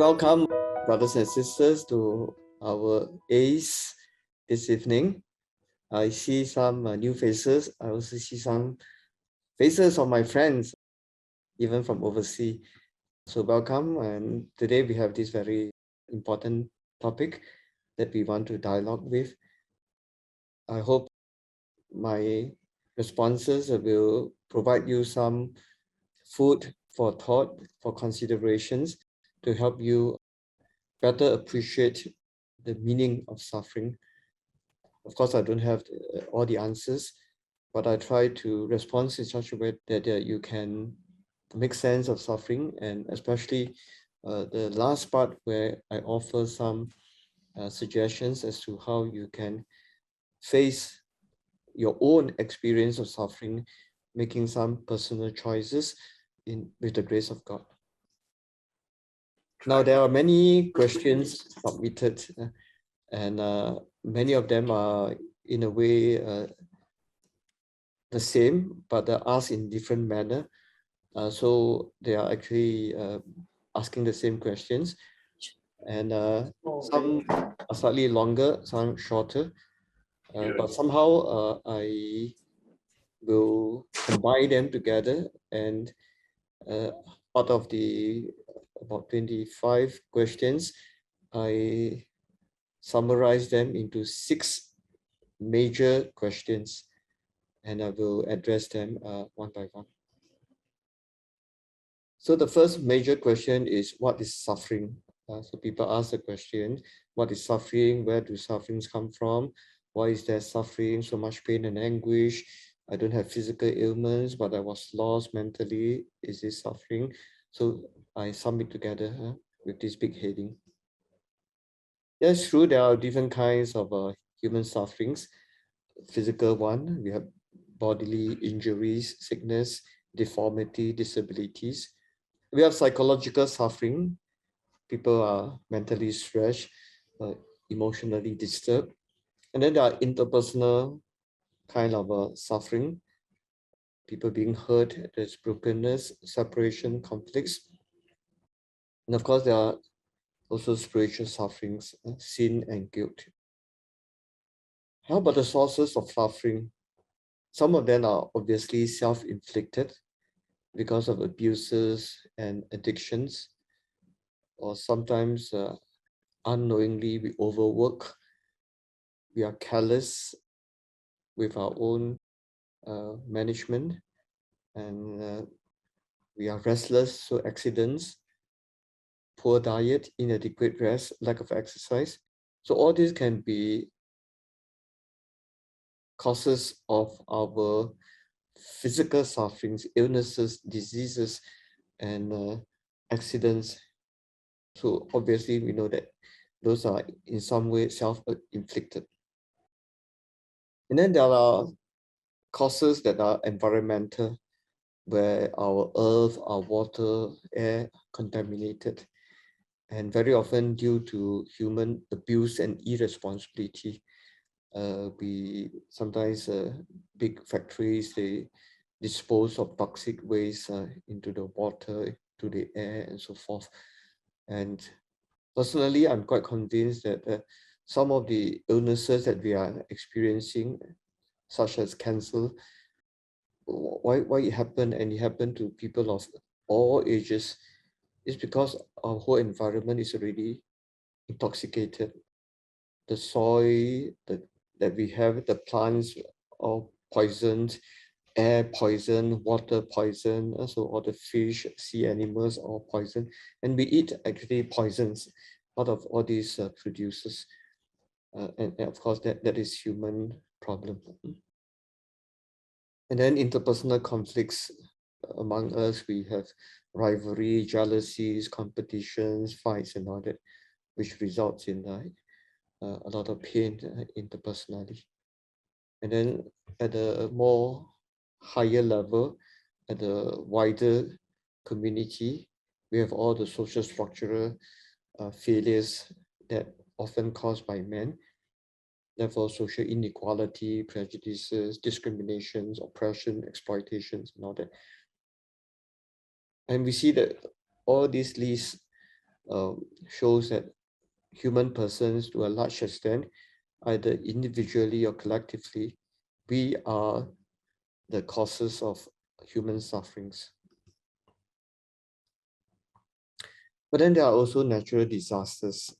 Welcome, brothers and sisters, to our ACE this evening. I see some new faces. I also see some faces of my friends, even from overseas. So welcome. And today we have this very important topic that we want to dialogue with. I hope my responses will provide you some food for thought, for considerations, to help you better appreciate the meaning of suffering. Of course, I don't have all the answers, but I try to respond in such a way that you can make sense of suffering, and especially the last part where I offer some suggestions as to how you can face your own experience of suffering, making some personal choices with the grace of God. Now, there are many questions submitted, and many of them are in a way the same, but they're asked in different manner. So they are actually asking the same questions, and some are slightly longer, some shorter, but somehow I will combine them together, and out of the about 25 questions, I summarize them into 6 major questions, and I will address them one by one. So the first major question is, what is suffering? So people ask the question, what is suffering? Where do sufferings come from? Why is there suffering, so much pain and anguish? I don't have physical ailments, but I was lost mentally. Is this suffering? So I sum it together with this big heading. That's true, there are different kinds of human sufferings. Physical one, we have bodily injuries, sickness, deformity, disabilities. We have psychological suffering. People are mentally stressed, emotionally disturbed. And then there are interpersonal kind of suffering. People being hurt, there's brokenness, separation, conflicts. And of course, there are also spiritual sufferings, sin and guilt. How about the sources of suffering? Some of them are obviously self-inflicted because of abuses and addictions, or sometimes unknowingly we overwork, we are careless with our own management, and we are restless, so accidents, poor diet, inadequate rest, lack of exercise. So all these can be causes of our physical sufferings, illnesses, diseases, and accidents. So obviously we know that those are in some way self-inflicted. And then there are causes that are environmental, where our earth, our water, air contaminated, and very often due to human abuse and irresponsibility. We sometimes big factories, they dispose of toxic waste into the water, to the air, and so forth. And personally, I'm quite convinced that some of the illnesses that we are experiencing, such as cancer, why it happened, and it happened to people of all ages, is because our whole environment is already intoxicated. The soil that we have, the plants are poisoned, air poison, water poison, also all the fish, sea animals are poisoned, and we eat actually poisons out of all these producers. And of course, that is human problem. And then interpersonal conflicts among us, we have rivalry, jealousies, competitions, fights, and all that, which results in a lot of pain interpersonally. And then at a more higher level, at the wider community, we have all the social structural failures that often caused by men. Therefore, social inequality, prejudices, discriminations, oppression, exploitations, and all that. And we see that all these leads shows that human persons, to a large extent, either individually or collectively, we are the causes of human sufferings. But then there are also natural disasters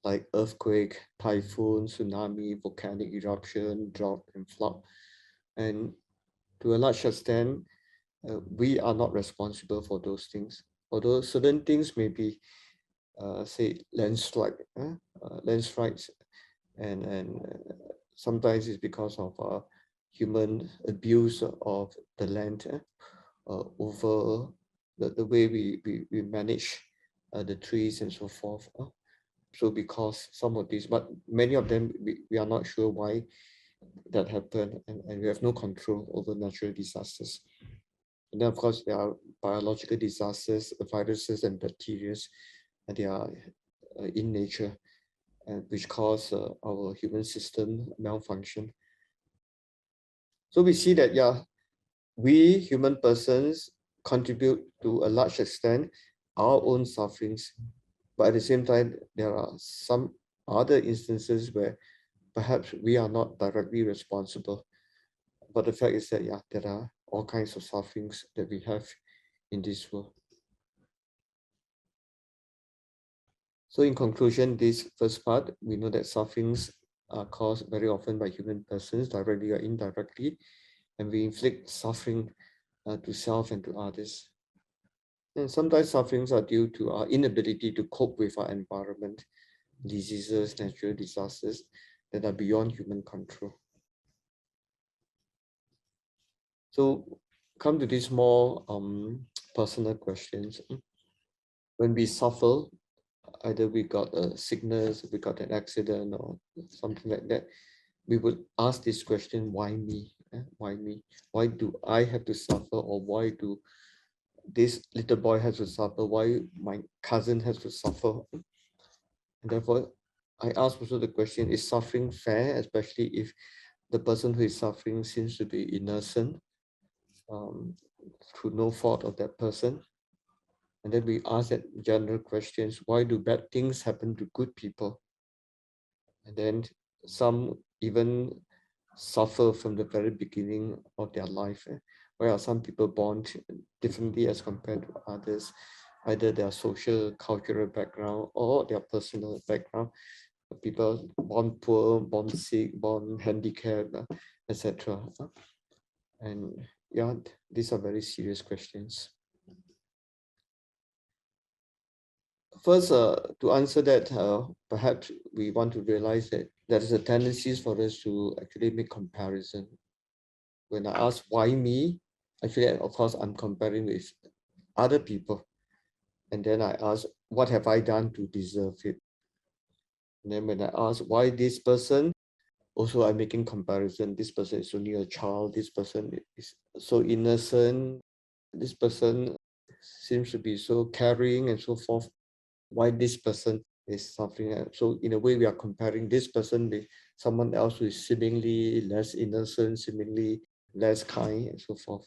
like earthquake, typhoon, tsunami, volcanic eruption, drought, and flood. And to a large extent, we are not responsible for those things. Although certain things may be, say, landslides, and sometimes it's because of human abuse of the land over the way we manage the trees and so forth. So because some of these, but many of them, we are not sure why that happened, and we have no control over natural disasters. And then of course there are biological disasters, viruses and bacteria, and they are in nature, and which cause our human system malfunction. So we see that, yeah, we human persons contribute to a large extent our own sufferings, but at the same time, there are some other instances where perhaps we are not directly responsible. But the fact is that, yeah, there are all kinds of sufferings that we have in this world. So in conclusion, this first part, we know that sufferings are caused very often by human persons, directly or indirectly, and we inflict suffering to self and to others. And sometimes sufferings are due to our inability to cope with our environment, diseases, natural disasters that are beyond human control. So come to these more personal questions. When we suffer, either we got a sickness, we got an accident or something like that, we would ask this question, why me? Why me? Why do I have to suffer, or why do this little boy has to suffer? Why my cousin has to suffer? And therefore, I ask also the question, is suffering fair, especially if the person who is suffering seems to be innocent, through no fault of that person? And then we ask that general questions, why do bad things happen to good people? And then some even suffer from the very beginning of their life. Why are some people born differently as compared to others? Either their social, cultural background or their personal background. People born poor, born sick, born handicapped, etc. And yeah, these are very serious questions. First, to answer that, perhaps we want to realize that there is a tendency for us to actually make comparison. When I ask why me, actually, of course, I'm comparing with other people. And then I ask, what have I done to deserve it? And then when I ask why this person, also I'm making comparison. This person is only a child. This person is so innocent. This person seems to be so caring and so forth. Why this person is suffering? So in a way, we are comparing this person with someone else who is seemingly less innocent, seemingly less kind, and so forth.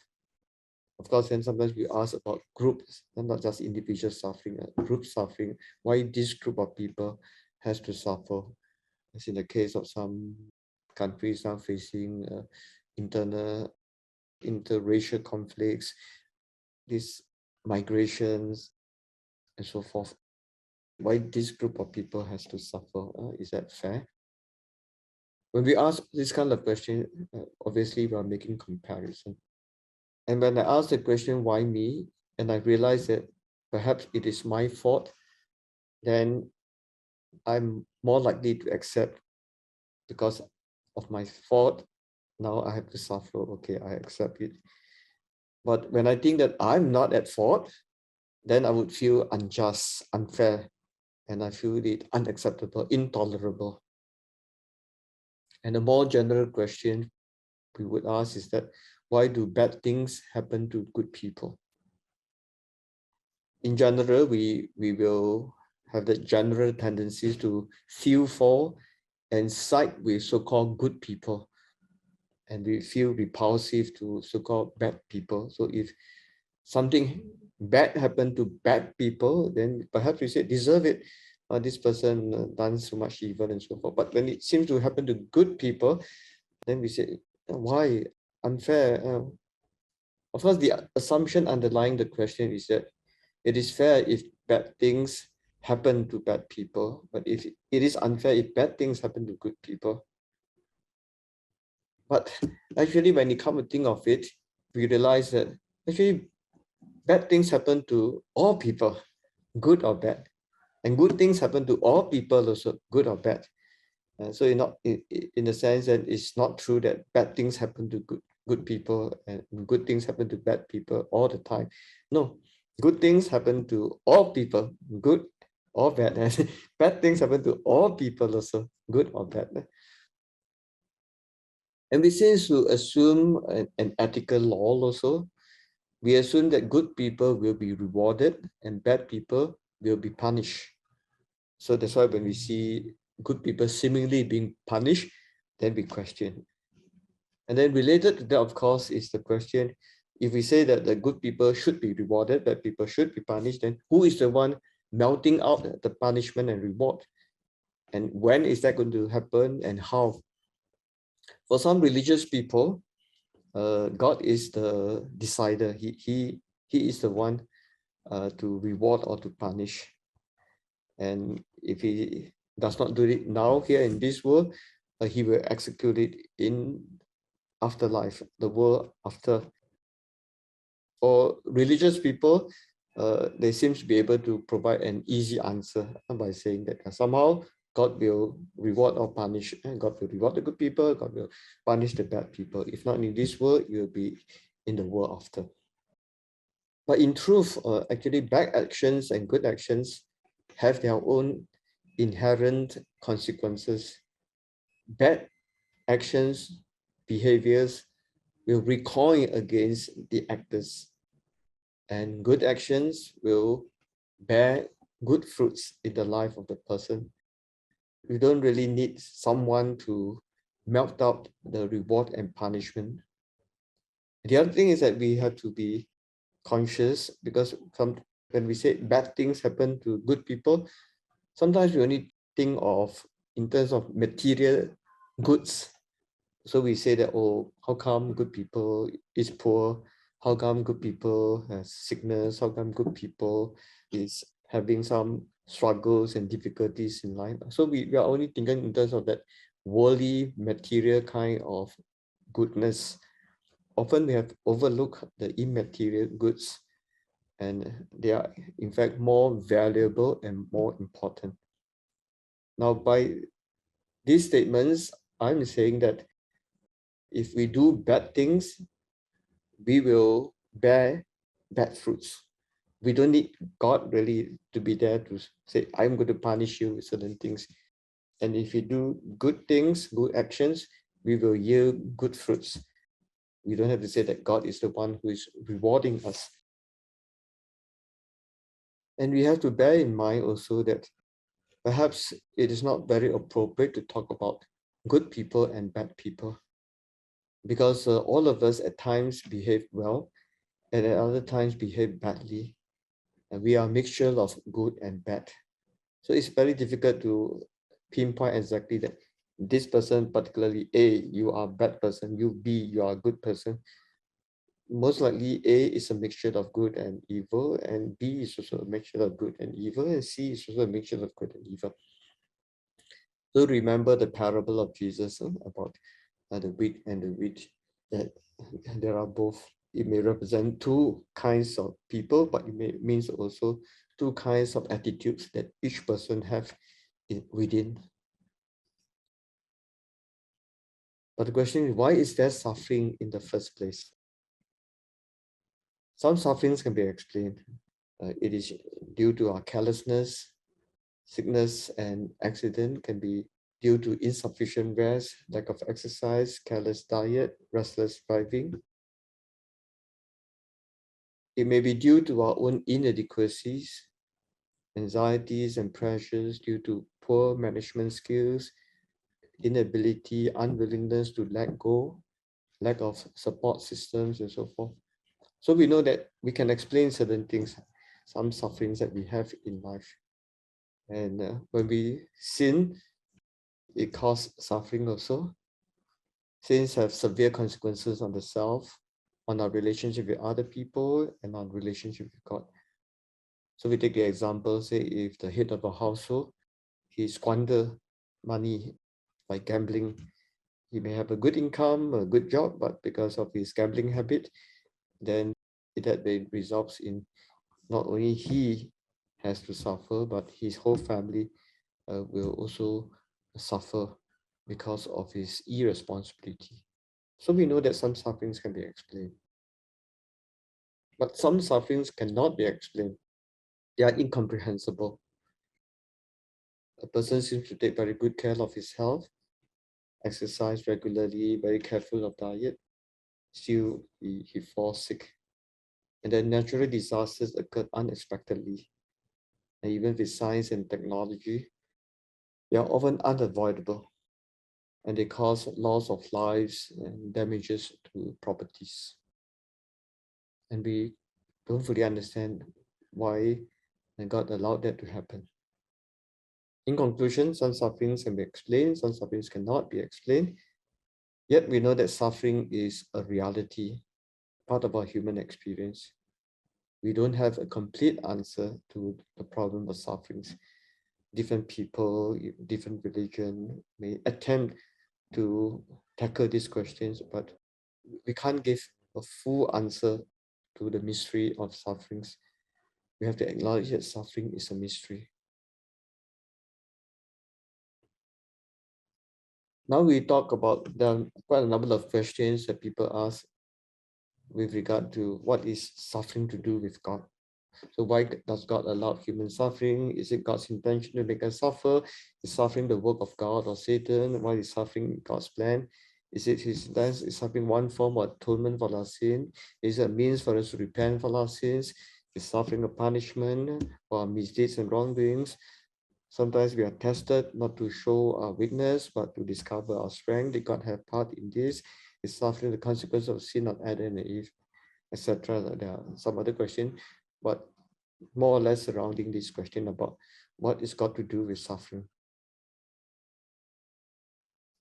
Of course, then sometimes we ask about groups, and not just individual suffering, group suffering. Why this group of people has to suffer? As in the case of some countries now facing internal, interracial conflicts, these migrations, and so forth. Why this group of people has to suffer? Is that fair? When we ask this kind of question, obviously we are making comparison. And when I ask the question, why me? And I realize that perhaps it is my fault, then I'm more likely to accept, because of my fault, now I have to suffer. Okay, I accept it. But when I think that I'm not at fault, then I would feel unjust, unfair, and I feel it unacceptable, intolerable. And a more general question we would ask is that, why do bad things happen to good people? In general, we will have the general tendencies to feel for and side with so-called good people, and we feel repulsive to so-called bad people. So if something bad happen to bad people, then perhaps we say deserve it. This person done so much evil and so forth. But when it seems to happen to good people, then we say, why unfair? Of course, the assumption underlying the question is that it is fair if bad things happen to bad people, but if it is unfair if bad things happen to good people. But actually, when you come to think of it, we realize that actually bad things happen to all people, good or bad. And good things happen to all people also, good or bad. So in the sense that it's not true that bad things happen to good people and good things happen to bad people all the time. No, good things happen to all people, good or bad. And bad things happen to all people also, good or bad. And we seem to assume an ethical law also. We assume that good people will be rewarded and bad people will be punished. So that's why when we see good people seemingly being punished, then we question. And then related to that, of course, is the question, if we say that the good people should be rewarded, bad people should be punished, then who is the one melting out the punishment and reward? And when is that going to happen and how? For some religious people, God is the decider. He is the one to reward or to punish. And if he does not do it now here in this world, he will execute it in afterlife, the world after. For religious people, they seem to be able to provide an easy answer by saying that somehow God will reward or punish, and God will reward the good people, God will punish the bad people. If not in this world, you will be in the world after. But in truth, actually, bad actions and good actions have their own inherent consequences. Bad actions, behaviors will recoil against the actors, and good actions will bear good fruits in the life of the person. We don't really need someone to melt out the reward and punishment. The other thing is that we have to be conscious, because when we say bad things happen to good people, sometimes we only think of in terms of material goods. So we say that, oh, how come good people is poor? How come good people has sickness? How come good people is having some struggles and difficulties in life? So we are only thinking in terms of that worldly, material kind of goodness. Often we have overlooked the immaterial goods, and they are in fact more valuable and more important. Now, by these statements, I'm saying that if we do bad things, we will bear bad fruits. We don't need God really to be there to say, I'm going to punish you with certain things. And if we do good things, good actions, we will yield good fruits. We don't have to say that God is the one who is rewarding us. And we have to bear in mind also that perhaps it is not very appropriate to talk about good people and bad people, because all of us at times behave well and at other times behave badly. And we are a mixture of good and bad. So it's very difficult to pinpoint exactly that this person, particularly A, you are a bad person, you B, you are a good person. Most likely A is a mixture of good and evil, and B is also a mixture of good and evil, and C is also a mixture of good and evil. So remember the parable of Jesus about the wheat and the wheat, that there are both, it may represent two kinds of people, but it means also two kinds of attitudes that each person have within. But the question is, why is there suffering in the first place? Some sufferings can be explained. It is due to our carelessness. Sickness and accident can be due to insufficient rest, lack of exercise, careless diet, restless driving. It may be due to our own inadequacies, anxieties and pressures due to poor management skills, inability, unwillingness to let go, lack of support systems, and so forth. So we know that we can explain certain things, some sufferings that we have in life. And when we sin, it causes suffering also. Sins have severe consequences on the self, on our relationship with other people, and on relationship with God. So we take the example, say if the head of a household, he squander money by gambling. He may have a good income, a good job, but because of his gambling habit, then that results in not only he has to suffer, but his whole family will also suffer because of his irresponsibility. So we know that some sufferings can be explained, but some sufferings cannot be explained. They are incomprehensible. A person seems to take very good care of his health, exercise regularly, very careful of diet, still he falls sick. And then natural disasters occur unexpectedly. And even with science and technology, they are often unavoidable, and they cause loss of lives and damages to properties. And we don't fully understand why God allowed that to happen. In conclusion, some sufferings can be explained, some sufferings cannot be explained. Yet we know that suffering is a reality, part of our human experience. We don't have a complete answer to the problem of sufferings. Different people, different religion may attempt to tackle these questions, but we can't give a full answer to the mystery of sufferings. We have to acknowledge that suffering is a mystery. Now we talk about quite a number of questions that people ask with regard to what is suffering to do with God. So why does God allow human suffering? Is it God's intention to make us suffer? Is suffering the work of God or Satan? Why is suffering God's plan? Is it his dance? Is suffering one form of atonement for our sin? Is it a means for us to repent for our sins? Is suffering a punishment for our misdeeds and wrongdoings? Sometimes we are tested not to show our weakness, but to discover our strength. Did God have part in this? Is suffering the consequence of sin of Adam and Eve, etc.? There are some other questions, but more or less surrounding this question about what is God to do with suffering.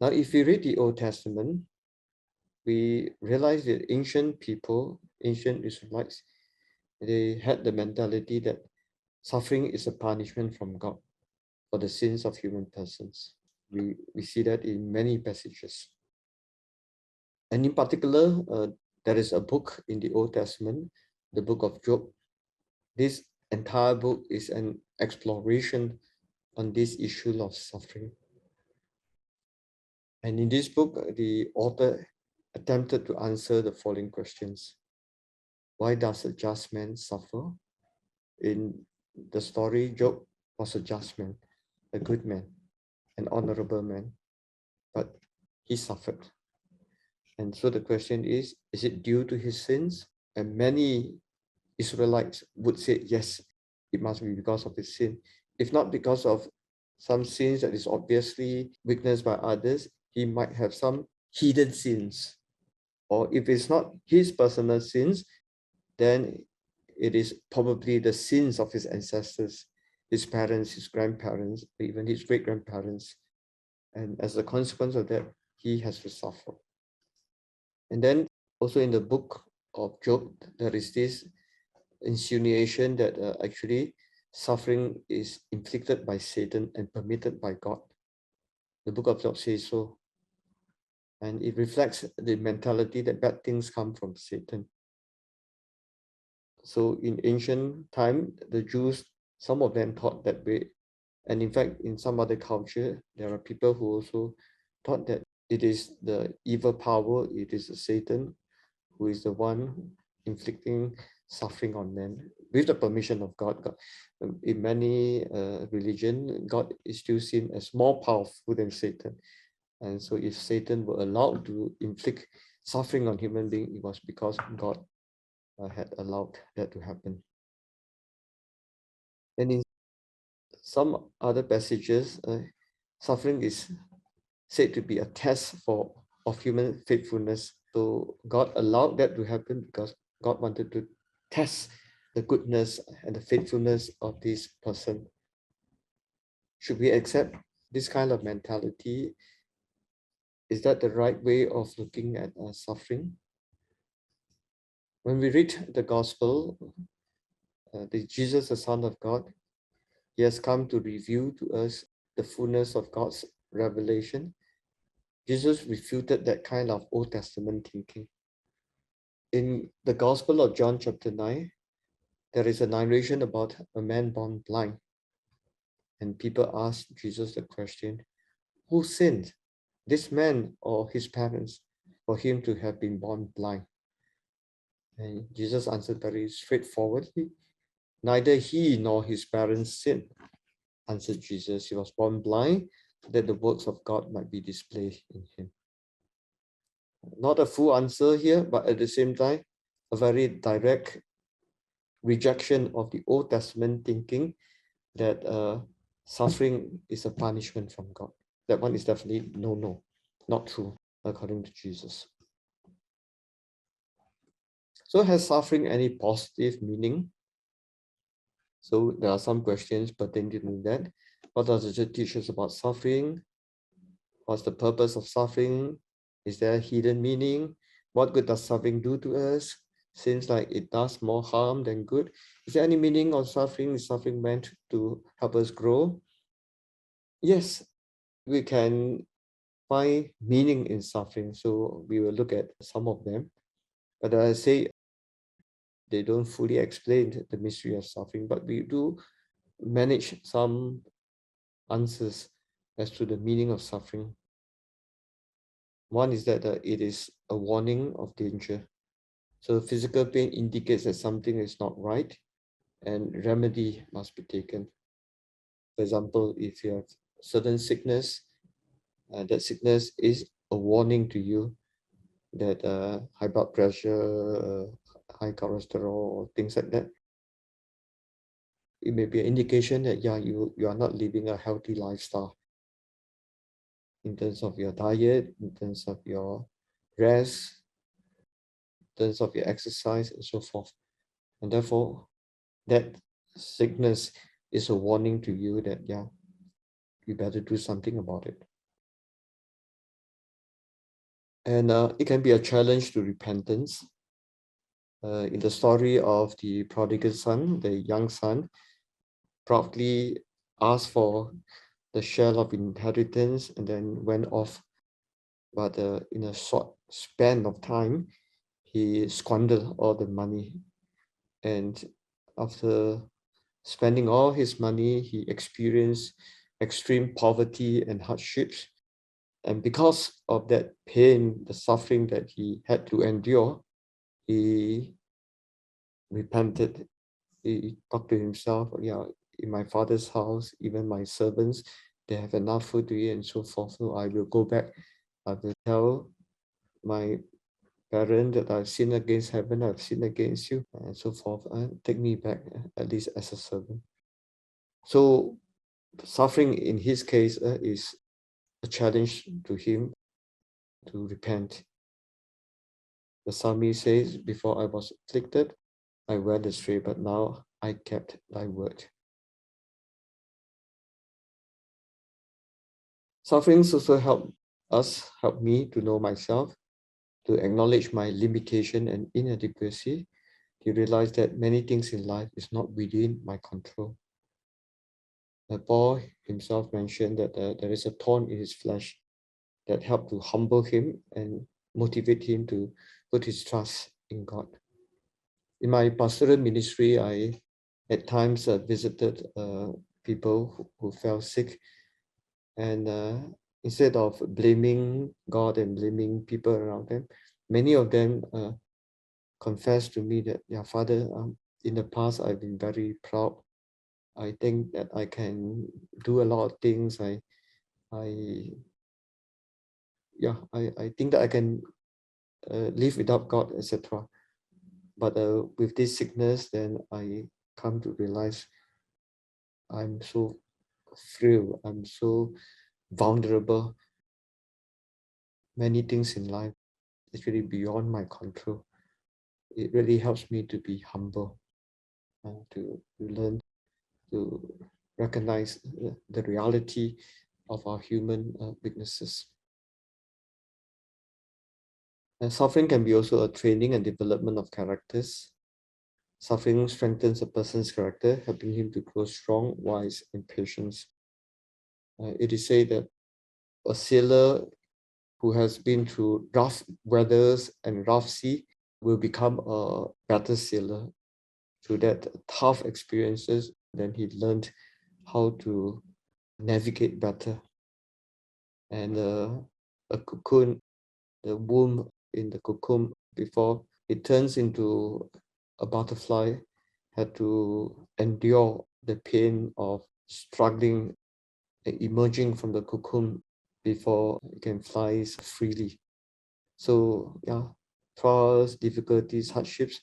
Now, if we read the Old Testament, we realize that ancient people, ancient Israelites, they had the mentality that suffering is a punishment from God for the sins of human persons. We see that in many passages. And in particular, there is a book in the Old Testament, the book of Job. This entire book is an exploration on this issue of suffering. And in this book, the author attempted to answer the following questions. Why does a just man suffer? In the story, Job was a just man, a good man, an honorable man, but he suffered. And so the question is it due to his sins? And many Israelites would say, yes, it must be because of his sin. If not because of some sins that is obviously witnessed by others, he might have some hidden sins. Or if it's not his personal sins, then it is probably the sins of his ancestors, his parents, his grandparents, even his great-grandparents. And as a consequence of that, he has to suffer. And then also in the book of Job, there is this insinuation that actually suffering is inflicted by Satan and permitted by God. The book of Job says so. And it reflects the mentality that bad things come from Satan. So in ancient time, the Jews, some of them thought that way. And in fact, in some other culture, there are people who also thought that it is the evil power, it is Satan who is the one inflicting suffering on men with the permission of God. In many religion, God is still seen as more powerful than Satan. And so if Satan were allowed to inflict suffering on human beings, it was because God had allowed that to happen. And in some other passages, suffering is said to be a test of human faithfulness. So God allowed that to happen because God wanted to test the goodness and the faithfulness of this person. Should we accept this kind of mentality? Is that the right way of looking at suffering? When we read the gospel, Jesus, the Son of God, he has come to reveal to us the fullness of God's revelation. Jesus refuted that kind of Old Testament thinking. In the Gospel of John chapter 9, there is a narration about a man born blind. And people ask Jesus the question, who sinned, this man or his parents, for him to have been born blind? And Jesus answered very straightforwardly, neither he nor his parents sinned, answered Jesus. He was born blind that the works of God might be displayed in him. Not a full answer here, but at the same time, a very direct rejection of the Old Testament thinking that suffering is a punishment from God. That one is definitely no, not true, according to Jesus. So has suffering any positive meaning? So there are some questions pertaining to that. What does it teach us about suffering? What's the purpose of suffering? Is there a hidden meaning? What good does suffering do to us? Seems like it does more harm than good. Is there any meaning of suffering? Is suffering meant to help us grow? Yes, we can find meaning in suffering. So we will look at some of them. But I say they don't fully explain the mystery of suffering, but we do manage some answers as to the meaning of suffering. One is that it is a warning of danger. So physical pain indicates that something is not right and remedy must be taken. For example, if you have certain sickness, that sickness is a warning to you that high blood pressure, high cholesterol, things like that. It may be an indication that you are not living a healthy lifestyle in terms of your diet, in terms of your rest, in terms of your exercise, and so forth. And therefore, that sickness is a warning to you that you better do something about it. And it can be a challenge to repentance. In the story of the prodigal son, the young son proudly asked for the share of inheritance and then went off. But in a short span of time, he squandered all the money. And after spending all his money, he experienced extreme poverty and hardships. And because of that pain, the suffering that he had to endure, he repented. He talked to himself, in my father's house, even my servants, they have enough food to eat and so forth. So I will go back. I will tell my parent that I've sinned against heaven, I've sinned against you, and so forth. Take me back, at least as a servant. So suffering in his case is a challenge to him to repent. The psalmist says, before I was afflicted, I went astray, but now I kept thy word. Sufferings also help me to know myself, to acknowledge my limitation and inadequacy, to realize that many things in life is not within my control. Paul himself mentioned that there is a thorn in his flesh that helped to humble him and motivate him to put his trust in God. In my pastoral ministry, I at times visited people who fell sick, and instead of blaming God and blaming people around them, many of them confessed to me that, Father, in the past I've been very proud. I think that I can do a lot of things. I think that I can live without God, etc. But with this sickness, then I come to realize I'm so frail, I'm so vulnerable. Many things in life actually beyond my control. it really helps me to be humble, to learn to recognize the reality of our human weaknesses. And suffering can be also a training and development of characters. Suffering strengthens a person's character, helping him to grow strong, wise, and patient. It is said that a sailor who has been through rough weathers and rough sea will become a better sailor. Through that tough experiences, then he learned how to navigate better. And a cocoon, the womb in the cocoon before it turns into a butterfly, had to endure the pain of struggling, emerging from the cocoon before it can fly freely. So yeah, trials, difficulties, hardships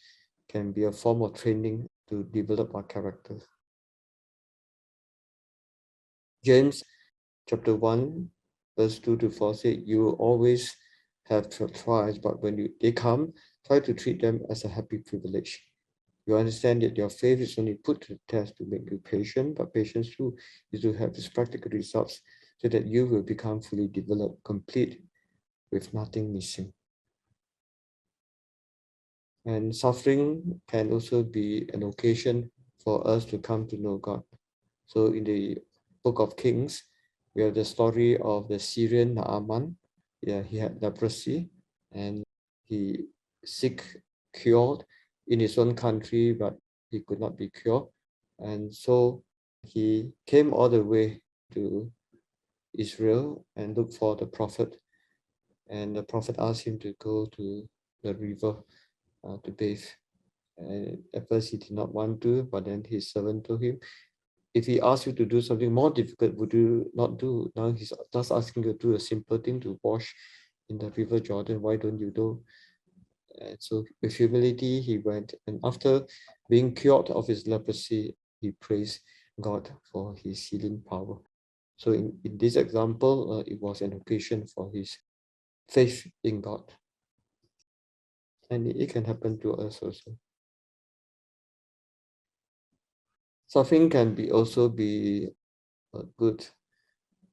can be a form of training to develop our character. James chapter 1, verse 2 to 4 said, you will always have trials, but when they come, try to treat them as a happy privilege. You understand that your faith is only put to the test to make you patient, but patience too is to have its practical results so that you will become fully developed, complete, with nothing missing. And suffering can also be an occasion for us to come to know God. So in the book of Kings, we have the story of the Syrian Naaman. Yeah, he had leprosy and he sick cured in his own country, but he could not be cured. And so he came all the way to Israel and looked for the prophet. And the prophet asked him to go to the river to bathe. And at first he did not want to, but then his servant told him, if he asks you to do something more difficult, would you not do? Now he's just asking you to do a simple thing to wash in the river Jordan. Why don't you do? And so with humility, he went. And after being cured of his leprosy, he praised God for his healing power. So in this example, it was an occasion for his faith in God. And it can happen to us also. Suffering can also be a good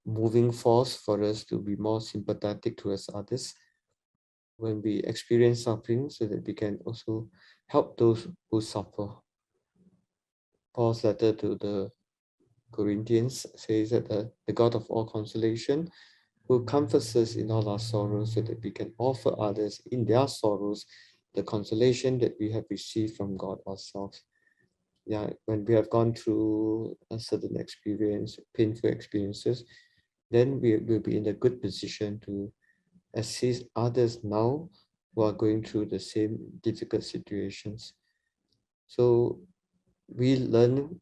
moving force for us to be more sympathetic towards others when we experience suffering, so that we can also help those who suffer. Paul's letter to the Corinthians says that the God of all consolation who comforts us in all our sorrows, so that we can offer others in their sorrows the consolation that we have received from God ourselves. Yeah, when we have gone through a certain experience, painful experiences, then we will be in a good position to assist others now who are going through the same difficult situations. So we learn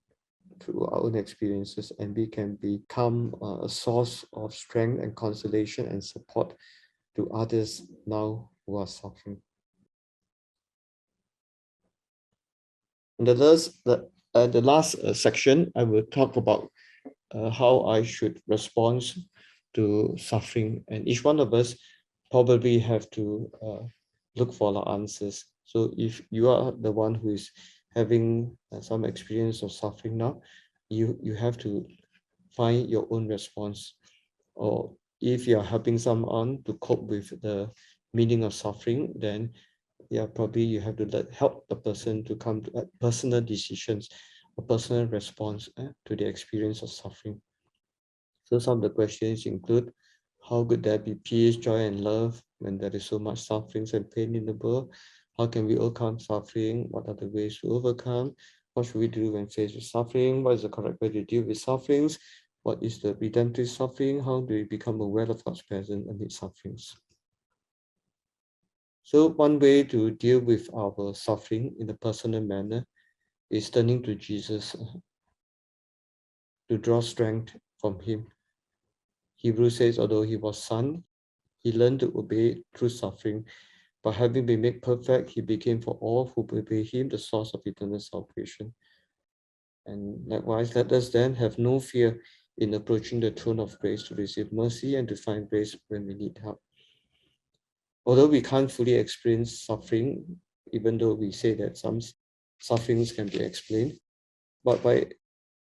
through our own experiences, and we can become a source of strength and consolation and support to others now who are suffering. And the last section, I will talk about how I should respond to suffering. And each one of us probably have to look for the answers. So if you are the one who is having some experience of suffering now, you have to find your own response. Or if you are helping someone to cope with the meaning of suffering, then yeah, probably you have to help the person to come to personal decisions, a personal response to the experience of suffering. So some of the questions include, how could there be peace, joy, and love when there is so much suffering and pain in the world? How can we overcome suffering? What are the ways to overcome? What should we do when faced with suffering? What is the correct way to deal with sufferings? What is the redemptive suffering? How do we become aware of God's presence amid sufferings? So one way to deal with our suffering in a personal manner is turning to Jesus to draw strength from him. Hebrews says, although he was son, he learned to obey through suffering. But having been made perfect, he became for all who obey him the source of eternal salvation. And likewise, let us then have no fear in approaching the throne of grace to receive mercy and to find grace when we need help. Although we can't fully experience suffering, even though we say that some sufferings can be explained, but by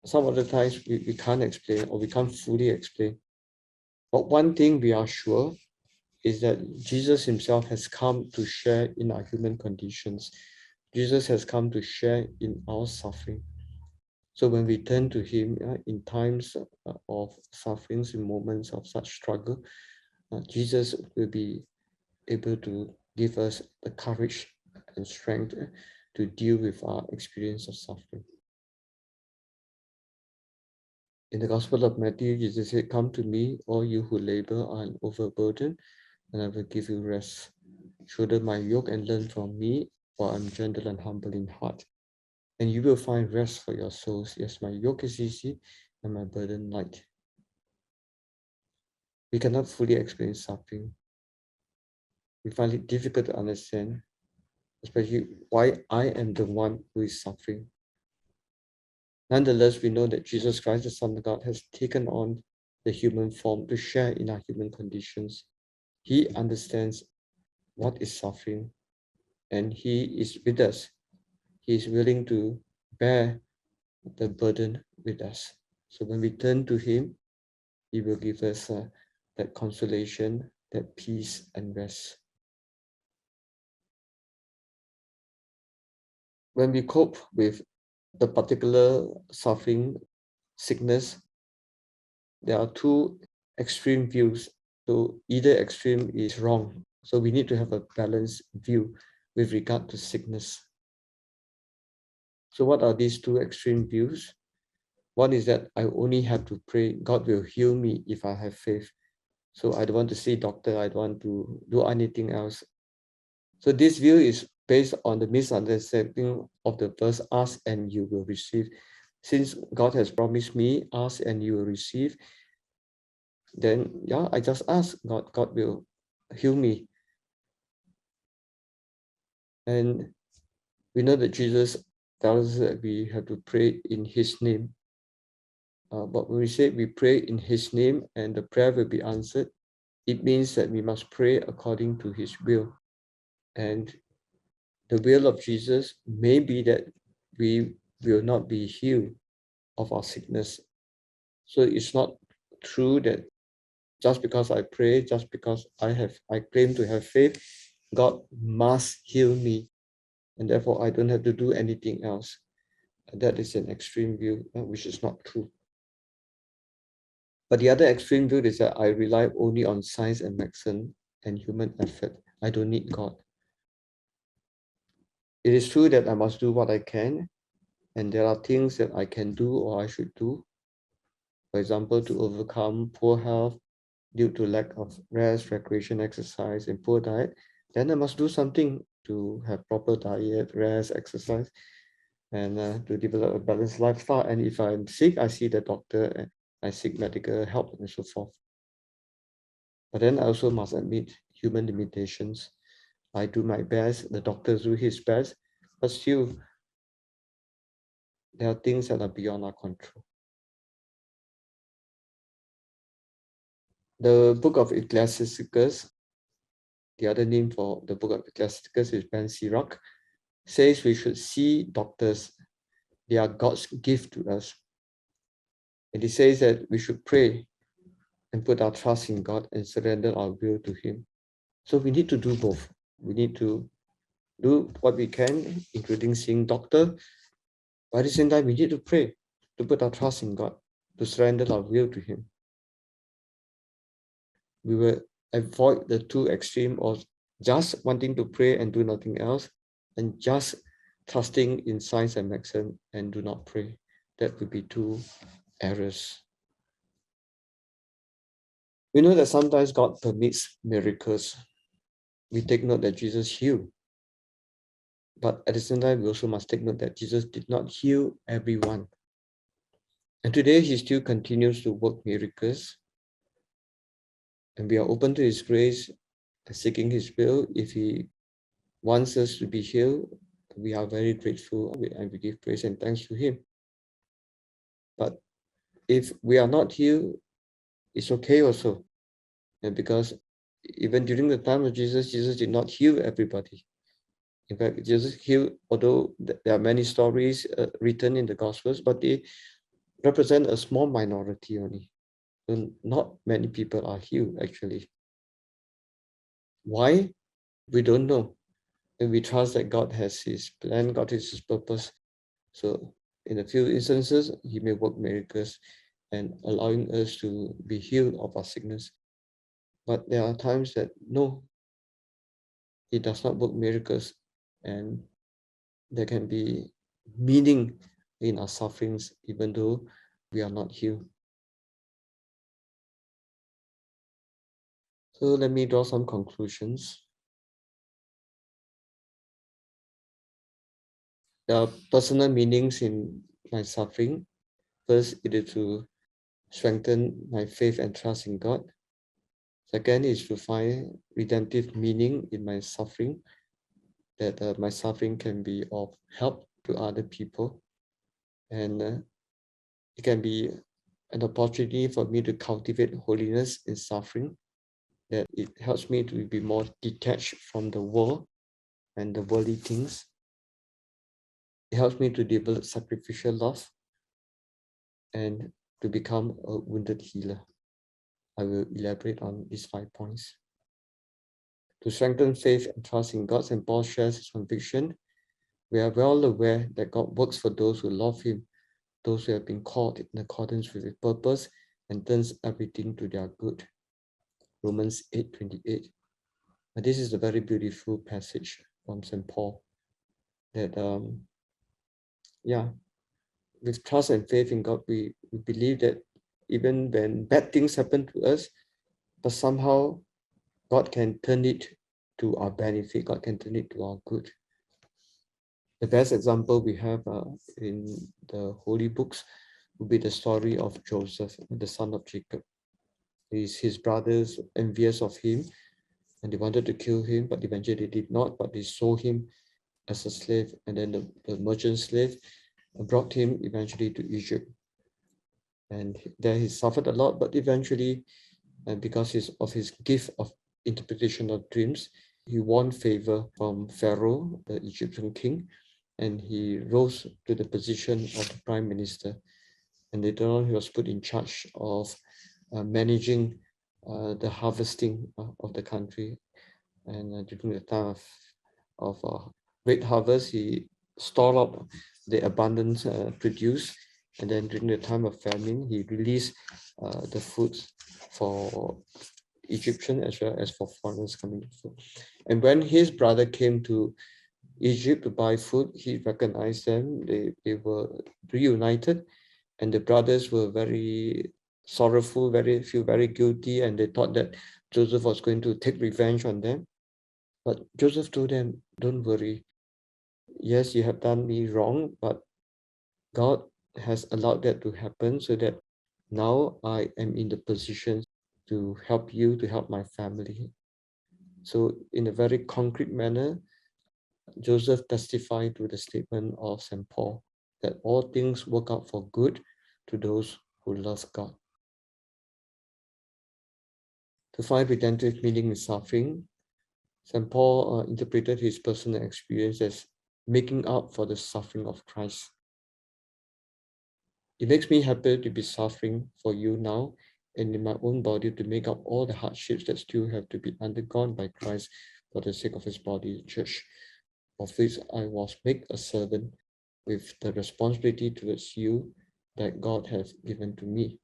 some other times we can't explain or we can't fully explain. But one thing we are sure is that Jesus himself has come to share in our human conditions. Jesus has come to share in our suffering. So when we turn to him in times of sufferings, in moments of such struggle, Jesus will be able to give us the courage and strength to deal with our experience of suffering. In the Gospel of Matthew, Jesus said, "Come to me, all you who labor and overburdened, and I will give you rest. Shoulder my yoke and learn from me, for I'm gentle and humble in heart, and you will find rest for your souls. Yes, my yoke is easy and my burden light." We cannot fully explain suffering. We find it difficult to understand, especially why I am the one who is suffering. Nonetheless, we know that Jesus Christ, the Son of God, has taken on the human form to share in our human conditions. He understands what is suffering, and he is with us. He is willing to bear the burden with us. So when we turn to him, he will give us that consolation, that peace and rest. When we cope with the particular suffering, sickness, there are two extreme views. So either extreme is wrong. So we need to have a balanced view with regard to sickness. So what are these two extreme views? One is that I only have to pray, God will heal me if I have faith. So I don't want to see doctor, I don't want to do anything else. So this view is based on the misunderstanding of the verse, ask and you will receive. Since God has promised me, ask and you will receive, then yeah, I just ask, God will heal me. And we know that Jesus tells us that we have to pray in his name. But when we say we pray in his name and the prayer will be answered, it means that we must pray according to his will. And the will of Jesus may be that we will not be healed of our sickness. So it's not true that just because I pray, just because I claim to have faith, God must heal me, and therefore I don't have to do anything else. That is an extreme view, which is not true. But the other extreme view is that I rely only on science and medicine and human effort. I don't need God. It is true that I must do what I can, and there are things that I can do or I should do. For example, to overcome poor health due to lack of rest, recreation, exercise, and poor diet, then I must do something to have proper diet, rest, exercise, and to develop a balanced lifestyle. And if I'm sick, I see the doctor and I seek medical help and so forth. But then I also must admit human limitations. I do my best, the doctors do his best, but still there are things that are beyond our control. The book of Ecclesiasticus, the other name for the book of Ecclesiasticus is Ben Sirach, says we should see doctors. They are God's gift to us. And he says that we should pray and put our trust in God and surrender our will to him. So we need to do both. We need to do what we can, including seeing doctor. But at the same time, we need to pray, to put our trust in God, to surrender our will to him. We will avoid the two extreme of just wanting to pray and do nothing else, and just trusting in science and medicine and do not pray. That would be two errors. We know that sometimes God permits miracles. We take note that Jesus healed. But at the same time, we also must take note that Jesus did not heal everyone. And today, he still continues to work miracles. And we are open to his grace and seeking his will. If he wants us to be healed, we are very grateful and we give praise and thanks to him. But if we are not healed, it's okay also. And because even during the time of Jesus, Jesus did not heal everybody. In fact, Jesus healed, although there are many stories written in the Gospels, but they represent a small minority only. And not many people are healed, actually. Why? We don't know. And we trust that God has his plan, God has his purpose. So in a few instances, he may work miracles and allowing us to be healed of our sickness. But there are times that no, he does not work miracles, and there can be meaning in our sufferings, even though we are not healed. So let me draw some conclusions. There are personal meanings in my suffering. First, it is to strengthen my faith and trust in God. Second is to find redemptive meaning in my suffering, that my suffering can be of help to other people. And it can be an opportunity for me to cultivate holiness in suffering, that it helps me to be more detached from the world and the worldly things. It helps me to develop sacrificial love and to become a wounded healer. I will elaborate on these 5 points. To strengthen faith and trust in God, St. Paul shares his conviction. We are well aware that God works for those who love him, those who have been called in accordance with his purpose, and turns everything to their good. Romans 8:28. And this is a very beautiful passage from St. Paul, that with trust and faith in God, we believe that even when bad things happen to us, but somehow God can turn it to our benefit, God can turn it to our good. The best example we have in the holy books would be the story of Joseph, the son of Jacob. His brothers envious of him, and they wanted to kill him, but eventually they did not, but they sold him as a slave, and then the merchant slave brought him eventually to Egypt. And there he suffered a lot, but eventually, and because of his gift of interpretation of dreams, he won favor from Pharaoh, the Egyptian king, and he rose to the position of the prime minister. And later on, he was put in charge of managing the harvesting of the country. And during the time of great harvest, he stored up the abundance produced. And then during the time of famine, he released the food for Egyptian as well as for foreigners coming to food. And when his brother came to Egypt to buy food, he recognized them. They were reunited, and the brothers were very sorrowful, feel very guilty, and they thought that Joseph was going to take revenge on them. But Joseph told them, "Don't worry. Yes, you have done me wrong, but God has allowed that to happen so that now I am in the position to help you, to help my family." So in a very concrete manner, Joseph testified to the statement of St. Paul that all things work out for good to those who love God. To find redemptive meaning in suffering, St. Paul interpreted his personal experience as making up for the suffering of Christ. It makes me happy to be suffering for you now and in my own body to make up all the hardships that still have to be undergone by Christ for the sake of his body, the church, of which I was made a servant with the responsibility towards you that God has given to me.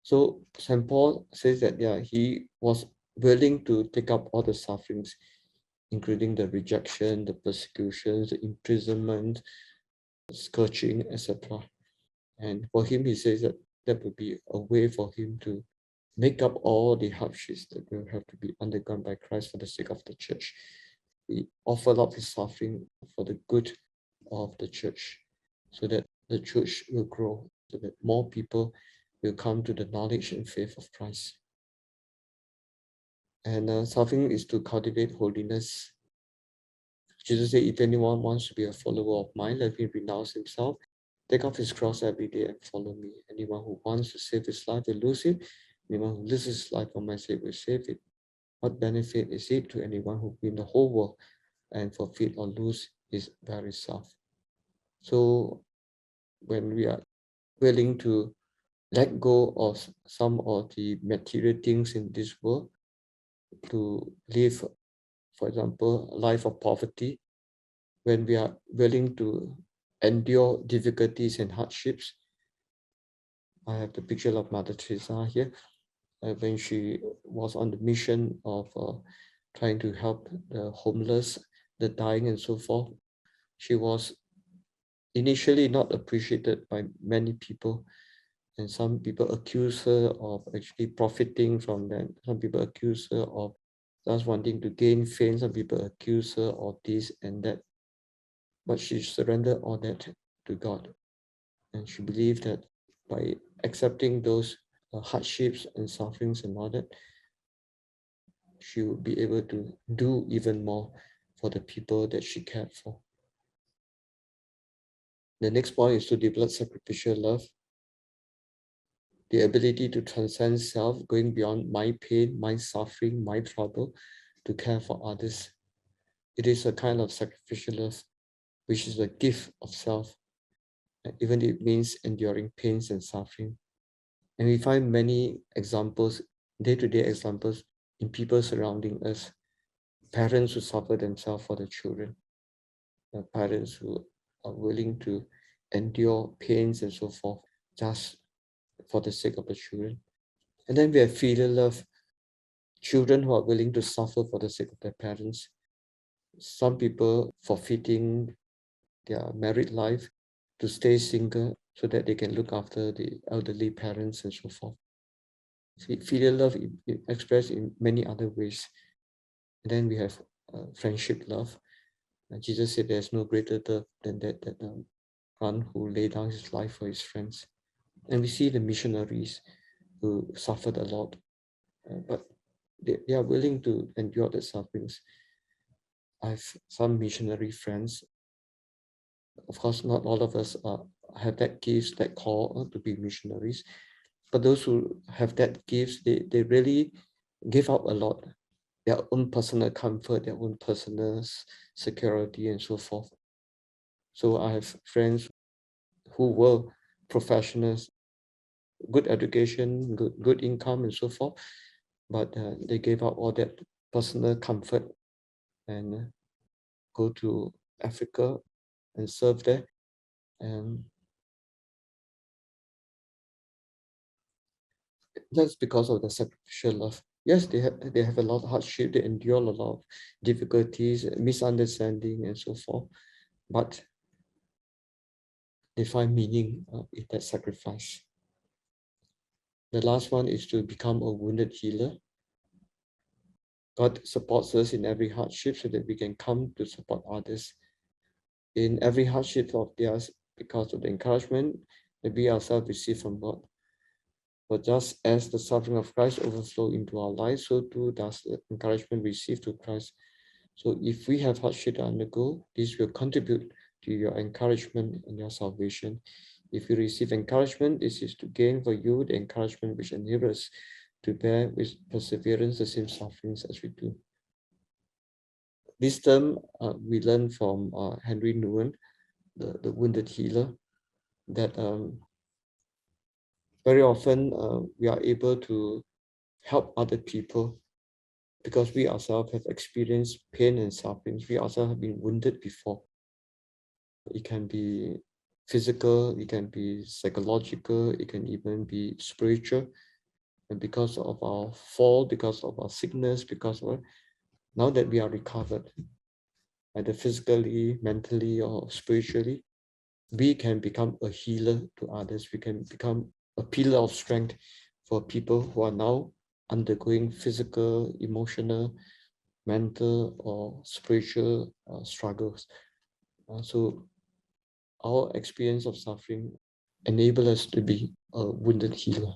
So St. Paul says that he was willing to take up all the sufferings, including the rejection, the persecutions, the imprisonment, scourging, etc. And for him, he says that that would be a way for him to make up all the hardships that will have to be undergone by Christ for the sake of the church. He offered up his suffering for the good of the church, so that the church will grow, so that more people will come to the knowledge and faith of Christ. And suffering is to cultivate holiness. Jesus said, if anyone wants to be a follower of mine, let him renounce himself, take up his cross every day and follow me. Anyone who wants to save his life will lose it. Anyone who loses his life for my sake will save it. What benefit is it to anyone who win the whole world and for fit or loose is very soft. So when we are willing to let go of some of the material things in this world to live, for example, a life of poverty, when we are willing to endure difficulties and hardships. I have the picture of Mother Teresa here, when she was on the mission of trying to help the homeless, the dying, and so forth. She was initially not appreciated by many people, and some people accuse her of actually profiting from them. Some people accuse her of just wanting to gain fame. Some people accuse her of this and that. But she surrendered all that to God. And she believed that by accepting those hardships and sufferings and all that, she would be able to do even more for the people that she cared for. The next point is to develop sacrificial love, the ability to transcend self, going beyond my pain, my suffering, my trouble, to care for others. It is a kind of sacrificial love, which is a gift of self, even if it means enduring pains and suffering. And we find many examples, day-to-day examples, in people surrounding us. Parents who suffer themselves for the children, parents who are willing to endure pains and so forth, just for the sake of the children. And then we have filial love, children who are willing to suffer for the sake of their parents. Some people forfeiting their married life to stay single so that they can look after the elderly parents and so forth. Filial love is expressed in many other ways. And then we have friendship love. Jesus said there's no greater love than that one who laid down his life for his friends. And we see the missionaries who suffered a lot, but they are willing to endure the sufferings. I have some missionary friends. Of course, not all of us have that gift, that call to be missionaries. But those who have that gift, they really give up a lot, their own personal comfort, their own personal security, and so forth. So I have friends who were professionals, good education, good income, and so forth, but they gave up all that personal comfort and go to Africa and serve there. And that's because of the sacrificial love. Yes, they have a lot of hardship, they endure a lot of difficulties, misunderstanding, and so forth, but they find meaning in that sacrifice. The last one is to become a wounded healer. God supports us in every hardship so that we can come to support others in every hardship of theirs because of the encouragement that we ourselves receive from God. But just as the suffering of Christ overflow into our lives, so too does the encouragement received to Christ. So if we have hardship to undergo, this will contribute to your encouragement and your salvation. If you receive encouragement, this is to gain for you the encouragement which enables us to bear with perseverance the same sufferings as we do. This term we learned from Henry Nouwen, the wounded healer, that very often we are able to help other people because we ourselves have experienced pain and sufferings. We ourselves have been wounded before. It can be physical, it can be psychological, it can even be spiritual. And because of our fall, because of our sickness, because of now that we are recovered, either physically, mentally, or spiritually, we can become a healer to others. We can become a pillar of strength for people who are now undergoing physical, emotional, mental, or spiritual struggles. So our experience of suffering enable us to be a wounded healer.